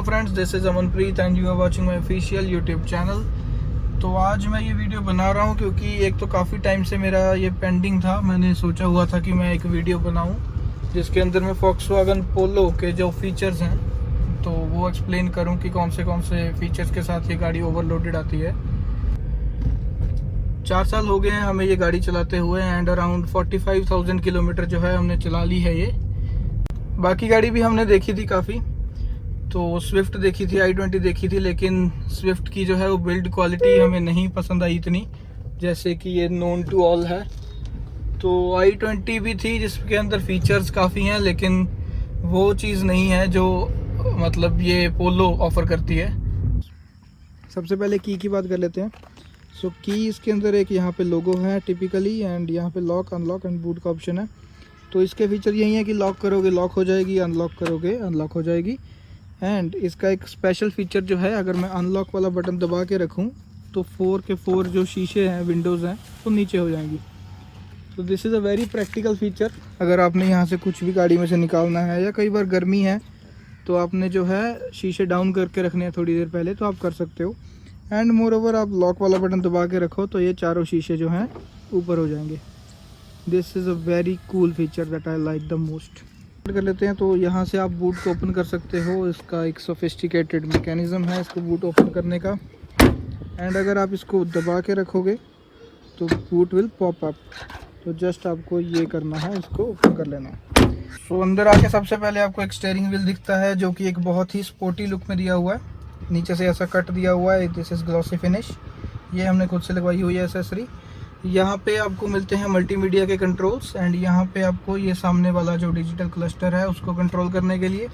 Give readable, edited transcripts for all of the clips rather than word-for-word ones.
Friends, this is Amanpreet and you are watching my official YouTube channel. तो आज मैं ये वीडियो बना रहा हूँ क्योंकि एक तो काफ़ी टाइम से मेरा ये पेंडिंग था। मैंने सोचा हुआ था कि मैं एक वीडियो बनाऊँ जिसके अंदर मैं Volkswagen पोलो के जो फीचर्स हैं तो वो एक्सप्लेन करूँ कि कौन से फीचर्स के साथ ये गाड़ी ओवरलोडेड आती है। 4 साल हो गए हैं हमें ये गाड़ी चलाते हुए एंड अराउंड 45,000 किलोमीटर जो है हमने चला ली है ये। बाकी गाड़ी भी हमने देखी थी काफ़ी, तो स्विफ्ट देखी थी, i20 देखी थी, लेकिन स्विफ्ट की जो है वो बिल्ड क्वालिटी हमें नहीं पसंद आई इतनी, जैसे कि ये नोन टू ऑल है। तो i20 भी थी जिसके अंदर फीचर्स काफ़ी हैं, लेकिन वो चीज़ नहीं है जो मतलब ये पोलो ऑफ़र करती है। सबसे पहले की बात कर लेते हैं। सो की इसके अंदर एक यहाँ पे लोगो है टिपिकली, एंड यहाँ पे लॉक, अनलॉक एंड बूट का ऑप्शन है। तो इसके फीचर यही है कि लॉक करोगे लॉक हो जाएगी, अनलॉक करोगे अनलॉक हो जाएगी। एंड इसका एक स्पेशल फीचर जो है, अगर मैं अनलॉक वाला बटन दबा के रखूं तो 4 के 4 जो शीशे हैं, विंडोज़ हैं, वो नीचे हो जाएंगी। तो this is a very practical feature. अगर आपने यहाँ से कुछ भी गाड़ी में से निकालना है, या कई बार गर्मी है तो आपने जो है शीशे डाउन करके रखने हैं थोड़ी देर पहले, तो आप कर सकते हो। एंड मोर ओवर आप लॉक वाला बटन दबा के रखो तो ये चारों शीशे जो हैं ऊपर हो जाएंगे। This is a very cool feature that I like the most. कर लेते हैं तो यहाँ से आप बूट को ओपन कर सकते हो। इसका एक सोफिस्टिकेटेड मैकेनिज़्म है इसको बूट ओपन करने का। एंड अगर आप इसको दबा के रखोगे तो बूट विल पॉप अप। तो जस्ट आपको ये करना है, इसको ओपन कर लेना है। सो अंदर आके सबसे पहले आपको एक स्टीयरिंग व्हील दिखता है जो कि एक बहुत ही स्पोर्टी लुक में दिया हुआ है। नीचे से ऐसा कट दिया हुआ है, दिस इज़ ग्लॉसी फिनिश। ये हमने खुद से लगवाई हुई है एसेसरी। यहाँ पे आपको मिलते हैं मल्टीमीडिया के कंट्रोल्स, एंड यहाँ पे आपको ये सामने वाला जो डिजिटल क्लस्टर है उसको कंट्रोल करने के लिए,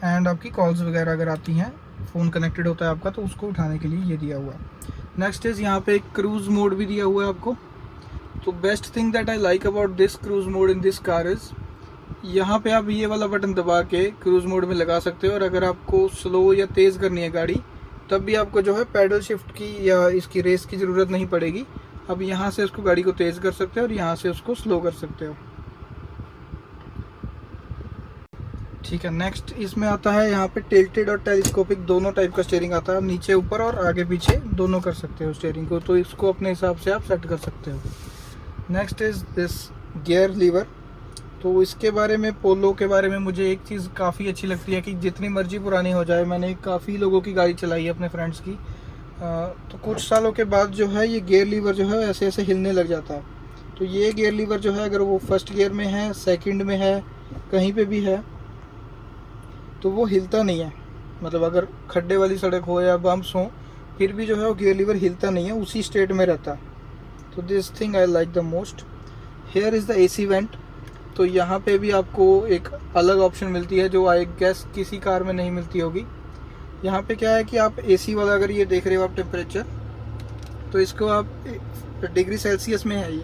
एंड आपकी कॉल्स वगैरह अगर आती हैं, फ़ोन कनेक्टेड होता है आपका, तो उसको उठाने के लिए ये दिया हुआ है। नेक्स्ट इज़ यहाँ पे एक क्रूज़ मोड भी दिया हुआ है आपको। तो best thing that I like about this cruise mode in this car is, यहाँ पे आप ये वाला बटन दबा के क्रूज़ मोड में लगा सकते हो, और अगर आपको स्लो या तेज़ करनी है गाड़ी तब भी आपको जो है पैडल शिफ्ट की या इसकी रेस की ज़रूरत नहीं पड़ेगी। अब यहाँ से उसको गाड़ी को तेज़ कर सकते हो और यहाँ से उसको स्लो कर सकते हो। ठीक है, नेक्स्ट इसमें आता है यहाँ पे टिल्टेड और टेलीस्कोपिक दोनों टाइप का स्टीयरिंग आता है। नीचे ऊपर और आगे पीछे दोनों कर सकते हो स्टीयरिंग को, तो इसको अपने हिसाब से आप सेट कर सकते हो। Next is this gear lever. तो इसके बारे में, पोलो के बारे में मुझे एक चीज़ काफ़ी अच्छी लगती है कि जितनी मर्जी पुरानी हो जाए, मैंने काफ़ी लोगों की गाड़ी चलाई है अपने फ्रेंड्स की, तो कुछ सालों के बाद जो है ये गियर लीवर जो है ऐसे ऐसे हिलने लग जाता है। तो ये गियर लीवर जो है, अगर वो फर्स्ट गियर में है, सेकंड में है, कहीं पे भी है, तो वो हिलता नहीं है। मतलब अगर खड्डे वाली सड़क हो या बम्प्स हो, फिर भी जो है वो गियर लीवर हिलता नहीं है, उसी स्टेट में रहता है। तो this thing I like the most. Here is the AC went. तो यहाँ पे भी आपको एक अलग ऑप्शन मिलती है जो आई गेस किसी कार में नहीं मिलती होगी। यहाँ पे क्या है कि आप AC वाला, अगर ये देख रहे हो आप टेम्परेचर, तो इसको आप डिग्री सेल्सियस में है ये,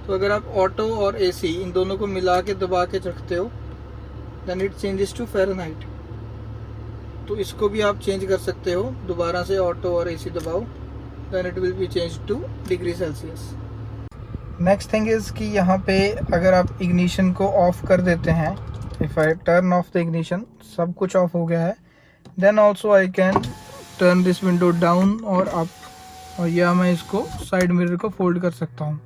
तो अगर आप ऑटो और AC इन दोनों को मिला के दबा के रखते हो then it changes to Fahrenheit. तो इसको भी आप चेंज कर सकते हो, दोबारा से ऑटो और AC दबाओ, then it will be change to degree Celsius. Next thing is कि यहाँ पे अगर आप इग्निशन को ऑफ़ कर देते हैं, if I turn off the ignition, सब कुछ ऑफ हो गया है, then also I can turn this window down और अप, और या मैं इसको साइड मिरर को फोल्ड कर सकता हूँ।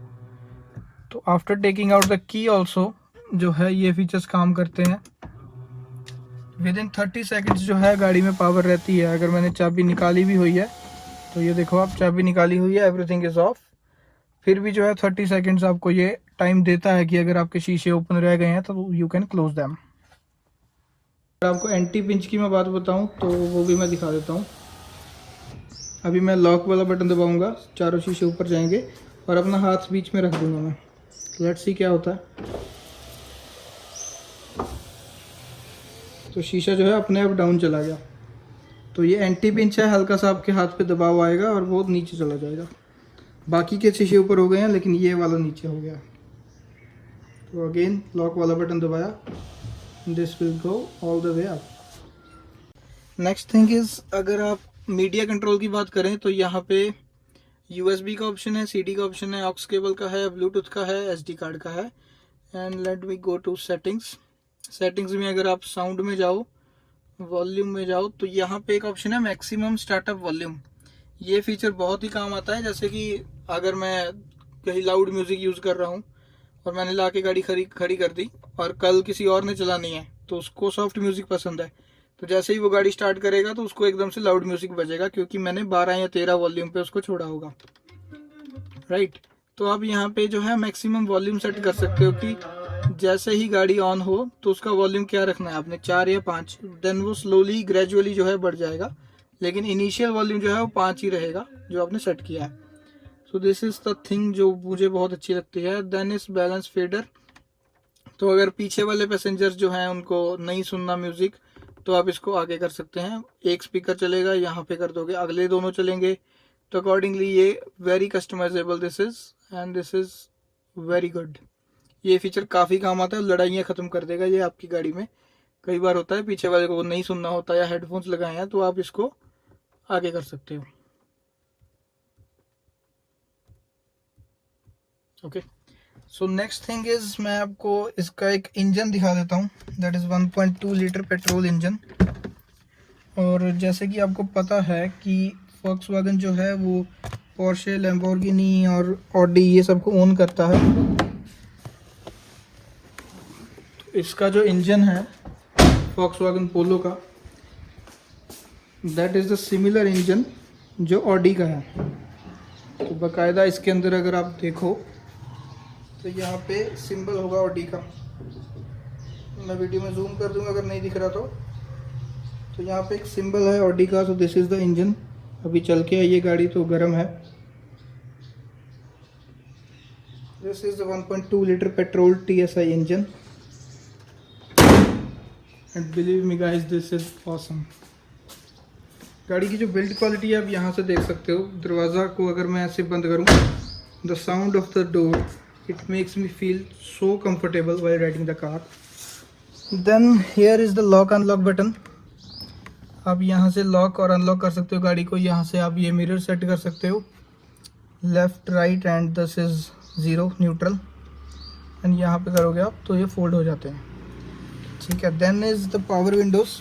तो after taking out the key also जो है ये फीचर्स काम करते हैं। विद इन 30 सेकेंड्स जो है गाड़ी में पावर रहती है। अगर मैंने चाबी निकाली भी हुई है, तो ये देखो आप, चाबी निकाली हुई है, एवरीथिंग इज़ ऑफ, फिर भी जो है 30 सेकेंड्स आपको ये टाइम देता है कि अगर आपके शीशे ओपन रह गए हैं तो यू कैन क्लोज दैम। अगर आपको एंटी पिंच की मैं बात बताऊं तो वो भी मैं दिखा देता हूं। अभी मैं लॉक वाला बटन दबाऊंगा, चारों शीशे ऊपर जाएंगे और अपना हाथ बीच में रख दूंगा मैं। लेट्स सी क्या होता है। तो शीशा जो है अपने आप डाउन चला गया। तो ये एंटी पिंच है, हल्का सा आपके हाथ पे दबाव आएगा और वो नीचे चला जाएगा। बाकी के शीशे ऊपर हो गए हैं, लेकिन ये वाला नीचे हो गया। तो अगेन लॉक वाला बटन दबाया, this will go all the way up. Next thing is, अगर आप मीडिया कंट्रोल की बात करें तो यहाँ पे USB का ऑप्शन है, CD का ऑप्शन है, ऑक्स केबल का है, ब्लूटूथ का है, SD कार्ड का है। And let me go to settings. Settings में अगर आप साउंड में जाओ वॉल्यूम में जाओ तो यहाँ पे एक ऑप्शन है मैक्सिमम स्टार्टअप वॉल्यूम। ये फीचर बहुत ही काम आता है, जैसे कि अगर मैं कहीं लाउड म्यूजिक यूज़ कर रहा हूँ और मैंने ला के गाड़ी खड़ी कर दी और कल किसी और ने चलानी है तो उसको सॉफ्ट म्यूजिक पसंद है, तो जैसे ही वो गाड़ी स्टार्ट करेगा तो उसको एकदम से लाउड म्यूजिक बजेगा, क्योंकि मैंने 12 या 13 वॉल्यूम पे उसको छोड़ा होगा, राइट। तो आप यहाँ पे जो है मैक्सिमम वॉल्यूम सेट कर सकते हो कि जैसे ही गाड़ी ऑन हो तो उसका वॉल्यूम क्या रखना है आपने, 4 या 5, देन वो स्लोली ग्रेजुअली जो है बढ़ जाएगा, लेकिन इनिशियल वॉल्यूम जो है वो 5 ही रहेगा जो आपने सेट किया है। So this is the thing जो मुझे बहुत अच्छी लगती है। Then is balance fader. तो अगर पीछे वाले पैसेंजर्स जो हैं उनको नहीं सुनना म्यूज़िक तो आप इसको आगे कर सकते हैं, एक स्पीकर चलेगा, यहाँ पे कर दोगे, अगले दोनों चलेंगे, तो अकॉर्डिंगली ये very customisable this is, and this is very good. ये फीचर काफ़ी काम आता है, लड़ाइयाँ ख़त्म कर देगा ये आपकी गाड़ी में। कई बार होता है पीछे वाले को नहीं सुनना होता या हेडफोन्स लगाए हैं तो आप इसको आगे कर सकते हो। Okay, so next thing is मैं आपको इसका एक इंजन दिखा देता हूँ, that is 1.2 litre petrol engine. और जैसे कि आपको पता है कि वॉक्सवैगन जो है वो पोर्शे, लैम्बोर्गिनी और ऑडी ये सबको ओन करता है। तो इसका जो इंजन है वॉक्सवैगन पोलो का, that is the similar engine जो ऑडी का है। तो बाकायदा इसके अंदर अगर आप देखो तो यहाँ पे सिंबल होगा ऑडी का, मैं वीडियो में जूम कर दूंगा अगर नहीं दिख रहा तो यहाँ पे एक सिंबल है ऑडी का। तो दिस इज़ द इंजन। अभी चल के ये गाड़ी तो गर्म है। This is the 1.2 litre petrol TSI engine, and believe me guys this is awesome. गाड़ी की जो बिल्ड क्वालिटी है आप यहाँ से देख सकते हो। दरवाज़ा को अगर मैं ऐसे बंद करूँ, the sound of the door, it makes me feel so comfortable while riding the car. Then here is the lock unlock button. आप यहाँ से लॉक और अनलॉक कर सकते हो गाड़ी को। यहाँ से आप ये मिरर सेट कर सकते हो, left right, and this is 0 neutral, and यहाँ पे करोगे आप तो ये फोल्ड हो जाते हैं, ठीक है। Then is the power windows.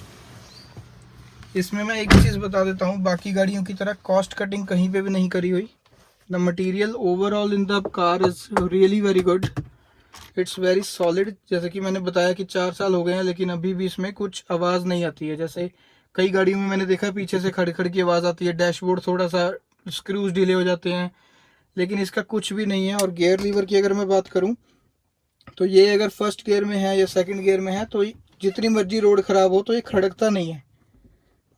इसमें मैं एक चीज़ बता देता हूँ, बाकी गाड़ियों की तरह कॉस्ट कटिंग कहीं पे भी नहीं करी हुई। The material overall in the car is really very good, it's very solid. जैसे कि मैंने बताया कि 4 साल हो गए हैं लेकिन अभी भी इसमें कुछ आवाज़ नहीं आती है। जैसे कई गाड़ियों में मैंने देखा पीछे से खड़ खड़ की आवाज़ आती है, डैशबोर्ड थोड़ा सा स्क्रूज ढीले हो जाते हैं, लेकिन इसका कुछ भी नहीं है। और गियर लीवर की अगर मैं बात करूँ तो ये अगर फर्स्ट गियर में है या सेकंड गियर में है तो जितनी मर्जी रोड ख़राब हो तो ये खड़कता नहीं है।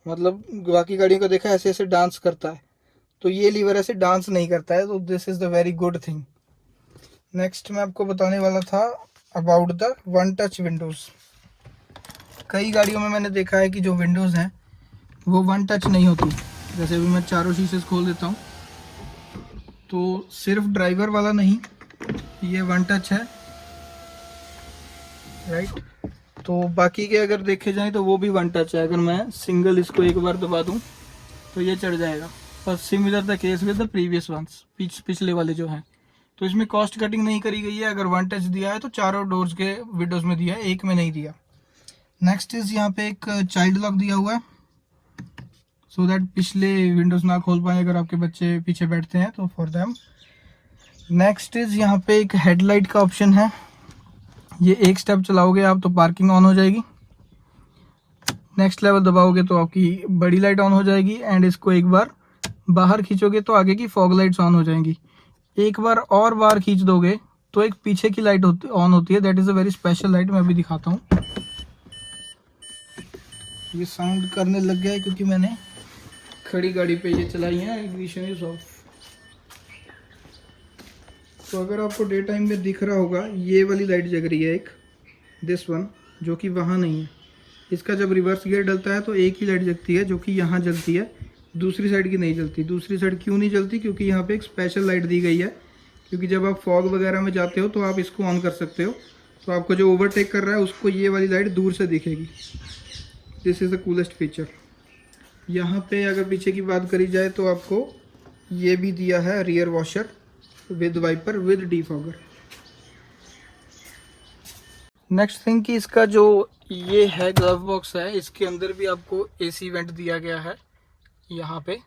मतलब बाकी गाड़ियों का देखा ऐसे ऐसे डांस करता है, तो ये लीवर ऐसे डांस नहीं करता है। तो this is the very good thing. Next मैं आपको बताने वाला था about the one touch Windows. कई गाड़ियों में मैंने देखा है कि जो विंडोज़ हैं वो वन टच नहीं होती। जैसे अभी मैं चारों शीशे खोल देता हूँ तो सिर्फ ड्राइवर वाला नहीं, ये वन टच है, राइट। तो बाकी के अगर देखे जाएं तो वो भी वन टच है। अगर मैं सिंगल इसको एक बार दबा दूं तो ये चढ़ जाएगा। और similar the case with the previous ones, पिछले वाले जो हैं। तो इसमें कॉस्ट कटिंग नहीं करी गई है। अगर वन टच दिया है तो चारों डोर्स के विंडोज़ में दिया है, एक में नहीं दिया। नेक्स्ट इज़ यहाँ पे एक चाइल्ड लॉक दिया हुआ है, सो दैट पिछले विंडोज़ ना खोल पाए अगर आपके बच्चे पीछे बैठते हैं तो फॉर देम। नेक्स्ट इज़ यहाँ पे एक हेडलाइट का ऑप्शन है। ये एक स्टेप चलाओगे आप तो पार्किंग ऑन हो जाएगी, नेक्स्ट लेवल दबाओगे तो आपकी बड़ी लाइट ऑन हो जाएगी, एंड इसको एक बार बाहर खींचोगे तो आगे की फॉग लाइट्स ऑन हो जाएंगी। एक बार और बाहर खींच दोगे तो एक पीछे की लाइट ऑन होती है, that is a very special light. मैं अभी दिखाता हूँ। ये साउंड करने लग गया है क्योंकि मैंने खड़ी गाड़ी पे ये चलाई है। Ignition is of. तो अगर आपको डे टाइम में दिख रहा होगा ये वाली लाइट जग रही है एक, दिस वन, जो कि वहाँ नहीं है। इसका जब रिवर्स गियर डलता है तो एक ही लाइट जगती है जो कि यहाँ जलती है, दूसरी साइड की नहीं जलती। दूसरी साइड क्यों नहीं जलती? क्योंकि यहाँ पे एक स्पेशल लाइट दी गई है, क्योंकि जब आप फॉग वगैरह में जाते हो तो आप इसको ऑन कर सकते हो, तो आपको जो ओवरटेक कर रहा है उसको ये वाली लाइट दूर से दिखेगी। This is the coolest feature. यहाँ पे अगर पीछे की बात करी जाए तो आपको ये भी दिया है rear washer with wiper with defogger. Next thing कि इसका जो ये है ग्लव बॉक्स है, इसके अंदर भी आपको एसी वेंट दिया गया है यहाँ पे।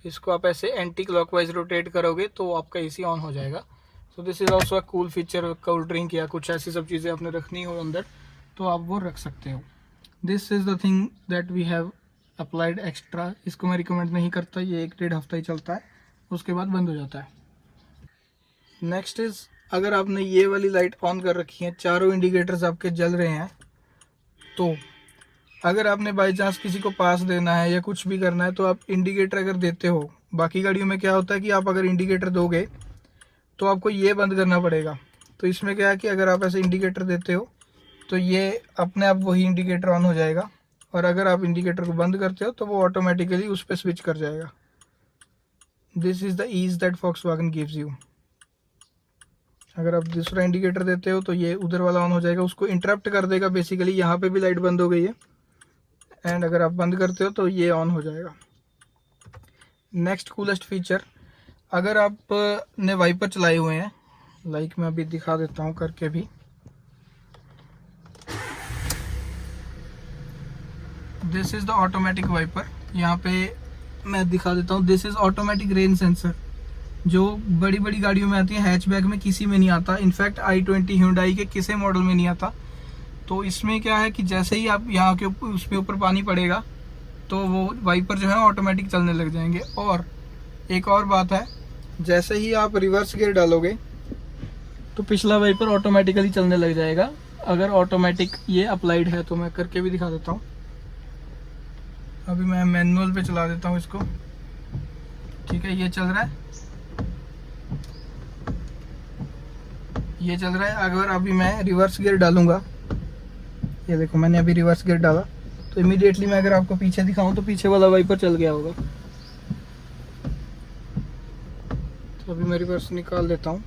इसको आप ऐसे एंटी क्लॉकवाइज रोटेट करोगे तो आपका एसी ऑन हो जाएगा। सो this is also a cool feature. Cold drink या कुछ ऐसी सब चीज़ें आपने रखनी हो अंदर तो आप वो रख सकते हो। This is the thing that we have applied extra. इसको मैं रिकमेंड नहीं करता, ये 1-1.5 हफ्ता ही चलता है, उसके बाद बंद हो जाता है। नेक्स्ट इज़, अगर आपने ये वाली लाइट ऑन कर रखी है, चारों इंडिकेटर्स आपके जल रहे हैं, तो अगर आपने बाई चांस किसी को पास देना है या कुछ भी करना है तो आप इंडिकेटर अगर देते हो, बाकी गाड़ियों में क्या होता है कि आप अगर इंडिकेटर दोगे तो आपको ये बंद करना पड़ेगा। तो इसमें क्या है कि अगर आप ऐसे इंडिकेटर देते हो तो ये अपने आप वही इंडिकेटर ऑन हो जाएगा, और अगर आप इंडिकेटर को बंद करते हो तो वो ऑटोमेटिकली उस पर स्विच कर जाएगा। This is the ease that Volkswagen gives you. अगर आप दूसरा इंडिकेटर देते हो तो ये उधर वाला ऑन हो जाएगा, उसको इंटरप्ट कर देगा बेसिकली। यहाँ पे भी लाइट बंद हो गई है, एंड अगर आप बंद करते हो तो ये ऑन हो जाएगा। नेक्स्ट कूलेस्ट फीचर, अगर आपने वाइपर चलाए हुए हैं, लाइक मैं अभी दिखा देता हूँ करके भी। This is the automatic wiper. यहाँ पे मैं दिखा देता हूँ, this is automatic rain sensor, जो बड़ी बड़ी गाड़ियों में आती है, हैचबैक में किसी में नहीं आता। इनफैक्ट i20 Hyundai के किसी मॉडल में नहीं आता। तो इसमें क्या है कि जैसे ही आप यहाँ के उसमें ऊपर पानी पड़ेगा तो वो वाइपर जो है ऑटोमेटिक चलने लग जाएंगे। और एक और बात है, जैसे ही आप रिवर्स गियर डालोगे तो पिछला वाइपर ऑटोमेटिकली चलने लग जाएगा, अगर ऑटोमेटिक ये अप्लाइड है तो। मैं करके भी दिखा देता हूँ। अभी मैं मैनुअल पे चला देता हूँ इसको। ठीक है, ये चल रहा है, ये चल रहा है। अगर अभी मैं रिवर्स गियर डालूंगा, ये देखो मैंने अभी रिवर्स गियर डाला, तो इमीडिएटली मैं अगर आपको पीछे दिखाऊं तो पीछे वाला वाइपर चल गया होगा। तो अभी मैं रिवर्स निकाल देता हूँ।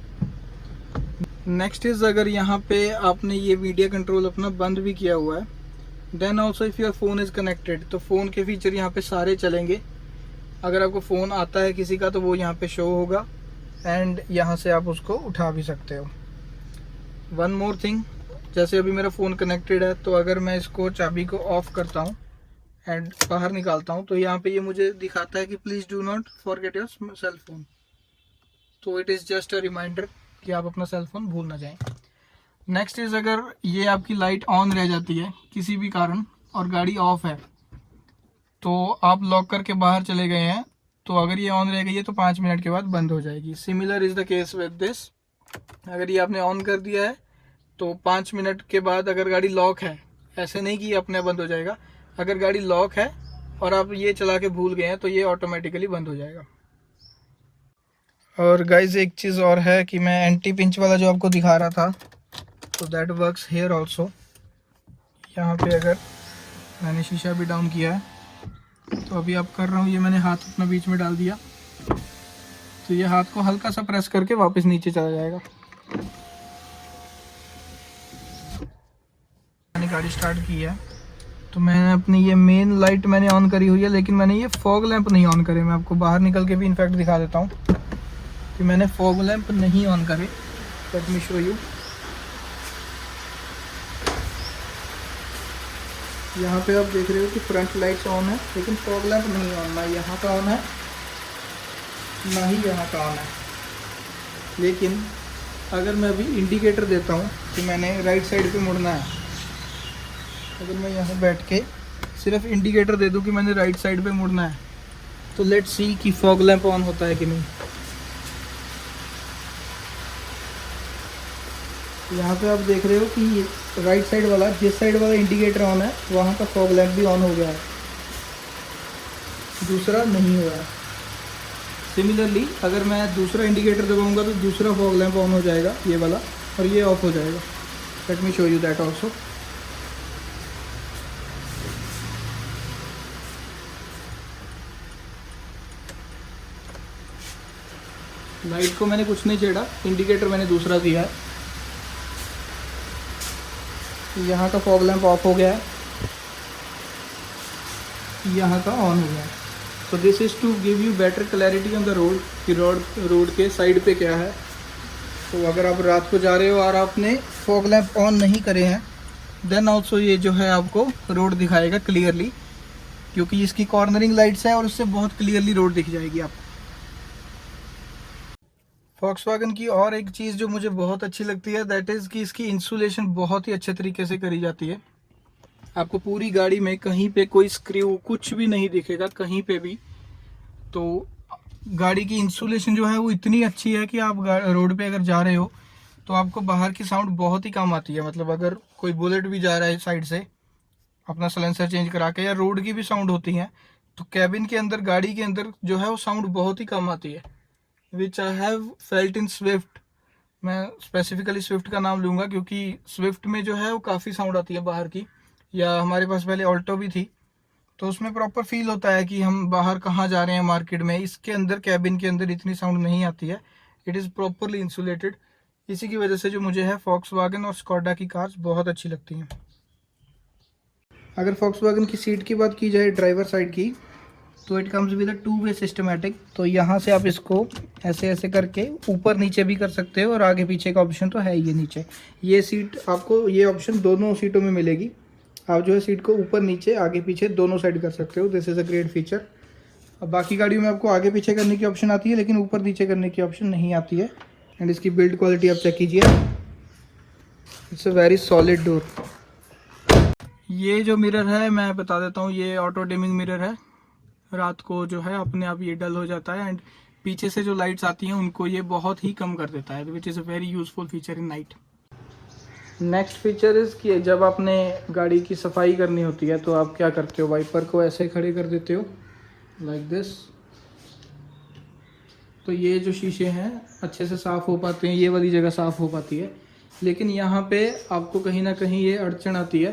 नेक्स्ट इज़, अगर यहाँ पे आपने ये मीडिया कंट्रोल अपना बंद भी किया हुआ है, then also if your phone is connected, तो फ़ोन के फीचर यहाँ पे सारे चलेंगे। अगर आपको फ़ोन आता है किसी का तो वो यहाँ पे शो होगा, एंड यहाँ से आप उसको उठा भी सकते हो। वन मोर थिंग, जैसे अभी मेरा फ़ोन कनेक्टेड है, तो अगर मैं इसको चाबी को ऑफ़ करता हूँ एंड बाहर निकालता हूँ तो यहाँ पे ये मुझे दिखाता है कि please do not forget your cell phone. तो it is just a reminder कि आप अपना सेल फोन भूल ना जाएं। नेक्स्ट इज़, अगर ये आपकी लाइट ऑन रह जाती है किसी भी कारण और गाड़ी ऑफ है, तो आप लॉक करके बाहर चले गए हैं, तो अगर ये ऑन रह गई है तो 5 मिनट के बाद बंद हो जाएगी। Similar is the case with this. अगर ये आपने ऑन कर दिया है तो 5 मिनट के बाद अगर गाड़ी लॉक है, ऐसे नहीं कि अपने बंद हो जाएगा, अगर गाड़ी लॉक है और आप ये चला के भूल गए हैं तो ये ऑटोमेटिकली बंद हो जाएगा। और गाइज एक चीज़ और है कि मैं एंटी पिंच वाला जो आपको दिखा रहा था, तो दैट वर्क्स हेयर ऑल्सो। यहाँ पे अगर मैंने शीशा भी डाउन किया है, तो अभी आप कर रहा हूँ, ये मैंने हाथ अपना बीच में डाल दिया, तो ये हाथ को हल्का सा प्रेस करके वापस नीचे चला जाएगा। मैंने गाड़ी स्टार्ट की है, तो मैंने अपनी ये मेन लाइट मैंने ऑन करी हुई है, लेकिन मैंने ये फॉग लैंप नहीं ऑन करे। मैं आपको बाहर निकल के भी इनफैक्ट दिखा देता हूँ कि मैंने फॉग लैंप नहीं ऑन करे। Let me show you. यहाँ पे आप देख रहे हो कि फ्रंट लाइट्स ऑन है, लेकिन फॉग लैंप नहीं ऑन। ना यहाँ का ऑन है, ना ही यहाँ का ऑन है। लेकिन अगर मैं अभी इंडिकेटर देता हूँ कि मैंने राइट साइड पे मुड़ना है, अगर मैं यहाँ बैठ के सिर्फ इंडिकेटर दे दूँ कि मैंने राइट साइड पे मुड़ना है, तो लेट्स सी कि फॉग लैंप ऑन होता है कि नहीं। यहाँ पे आप देख रहे हो कि राइट साइड वाला, जिस साइड वाला इंडिकेटर ऑन है वहाँ का फॉग लैंप भी ऑन हो गया है, दूसरा नहीं हुआ है। सिमिलरली अगर मैं दूसरा इंडिकेटर दबाऊंगा तो दूसरा फॉग लैंप ऑन हो जाएगा, ये वाला, और ये ऑफ हो जाएगा। Let me show you that also. Light को मैंने कुछ नहीं छेड़ा, इंडिकेटर मैंने दूसरा दिया है। यहाँ का फॉग लैंप ऑफ हो गया है, यहाँ का ऑन हो गया है। So this is to give you better clarity on the road कि रोड के साइड पे क्या है। तो अगर आप रात को जा रहे हो और आपने फॉग लैंप ऑन नहीं करे हैं, देन ऑल्सो ये जो है आपको रोड दिखाएगा क्लियरली, क्योंकि इसकी कॉर्नरिंग लाइट्स है और उससे बहुत क्लियरली रोड दिख जाएगी आपको। फॉक्सवैगन की और एक चीज़ जो मुझे बहुत अच्छी लगती है दैट इज़ कि इसकी इंसुलेशन बहुत ही अच्छे तरीके से करी जाती है। आपको पूरी गाड़ी में कहीं पे कोई स्क्रू कुछ भी नहीं दिखेगा कहीं पे भी। तो गाड़ी की इंसुलेशन जो है वो इतनी अच्छी है कि आप रोड पे अगर जा रहे हो तो आपको बाहर की साउंड बहुत ही कम आती है। मतलब अगर कोई बुलेट भी जा रहा है साइड से अपना साइलेंसर चेंज करा के, या रोड की भी साउंड होती है, तो कैबिन के अंदर गाड़ी के अंदर जो है वो साउंड बहुत ही कम आती है, which I have felt in Swift. मैं स्पेसिफिकली स्विफ्ट का नाम लूँगा क्योंकि स्विफ्ट में जो है वो काफ़ी साउंड आती है बाहर की, या हमारे पास पहले ऑल्टो भी थी तो उसमें प्रॉपर फील होता है कि हम बाहर कहाँ जा रहे हैं मार्केट में। इसके अंदर कैबिन के अंदर इतनी साउंड नहीं आती है, इट इज़ प्रॉपरली इंसुलेटेड। इसी की वजह से जो मुझे है फॉक्सवैगन और स्कोडा की कार्स बहुत अच्छी लगती हैं। अगर फॉक्सवैगन की सीट की बात की जाए ड्राइवर साइड की, तो it comes with a two way systematic. तो यहाँ से आप इसको ऐसे ऐसे करके ऊपर नीचे भी कर सकते हो, और आगे पीछे का ऑप्शन तो है ये नीचे। ये सीट आपको ये ऑप्शन दोनों सीटों में मिलेगी। आप जो है सीट को ऊपर नीचे आगे पीछे दोनों साइड कर सकते हो। This is a great feature. अब बाकी गाड़ियों में आपको आगे पीछे करने की ऑप्शन आती है लेकिन ऊपर नीचे करने की ऑप्शन नहीं आती है। एंड इसकी बिल्ड क्वालिटी आप चेक कीजिए, it's a very solid door. ये जो मिरर है मैं बता देता हूँ, ये ऑटो डिमिंग मिरर है। रात को जो है अपने आप ये डल हो जाता है, एंड पीछे से जो लाइट्स आती हैं उनको ये बहुत ही कम कर देता है, which is a very useful feature in night. Next feature is कि जब आपने गाड़ी की सफाई करनी होती है तो आप क्या करते हो, वाइपर को ऐसे खड़े कर देते हो लाइक दिस। तो ये जो शीशे हैं अच्छे से साफ़ हो पाते हैं, ये वाली जगह साफ़ हो पाती है। लेकिन यहाँ पे आपको कहीं ना कहीं ये अड़चन आती है।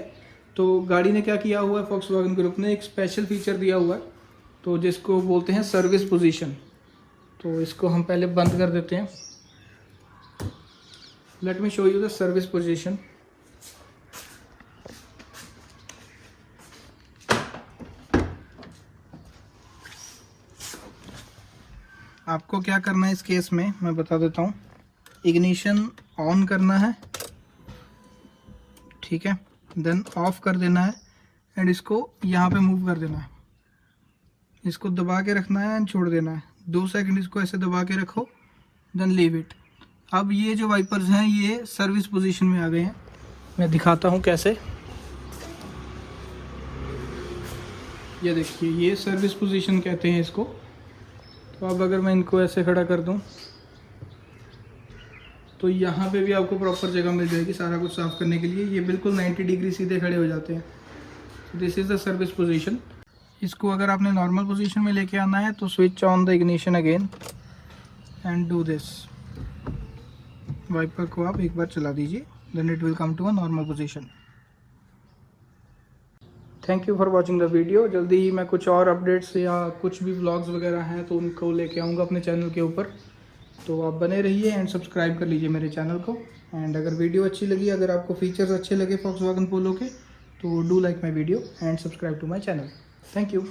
तो गाड़ी ने क्या किया हुआ है, फॉक्सवैगन ग्रुप ने एक स्पेशल फीचर दिया हुआ है, तो जिसको बोलते हैं सर्विस पोजीशन। तो इसको हम पहले बंद कर देते हैं। Let me show you the service position. आपको क्या करना है इस केस में मैं बता देता हूँ। इग्निशन ऑन करना है, ठीक है, देन ऑफ कर देना है, एंड इसको यहाँ पे मूव कर देना है। इसको दबा के रखना है एंड छोड़ देना है। 2 सेकंड इसको ऐसे दबा के रखो, देन लीव इट। अब ये जो वाइपर्स हैं ये सर्विस पोजीशन में आ गए हैं। मैं दिखाता हूँ कैसे। ये देखिए, ये सर्विस पोजीशन कहते हैं इसको। तो अब अगर मैं इनको ऐसे खड़ा कर दूं तो यहाँ पे भी आपको प्रॉपर जगह मिल जाएगी सारा कुछ साफ़ करने के लिए। ये बिल्कुल 90 डिग्री सीधे खड़े हो जाते हैं। This is the service position. इसको अगर आपने नॉर्मल पोजीशन में लेके आना है तो switch on the ignition again and do this. Wiper को आप एक बार चला दीजिए, then it will come to a normal position. Thank you for watching the video. जल्दी ही मैं कुछ और अपडेट्स या कुछ भी व्लॉग्स वगैरह हैं तो उनको लेके आऊँगा अपने चैनल के ऊपर। तो आप बने रहिए एंड सब्सक्राइब कर लीजिए मेरे चैनल को। एंड अगर वीडियो अच्छी लगी, अगर आपको फीचर्स अच्छे लगे फॉक्सवैगन पोलो के, तो do like my video and subscribe to my channel. Thank you.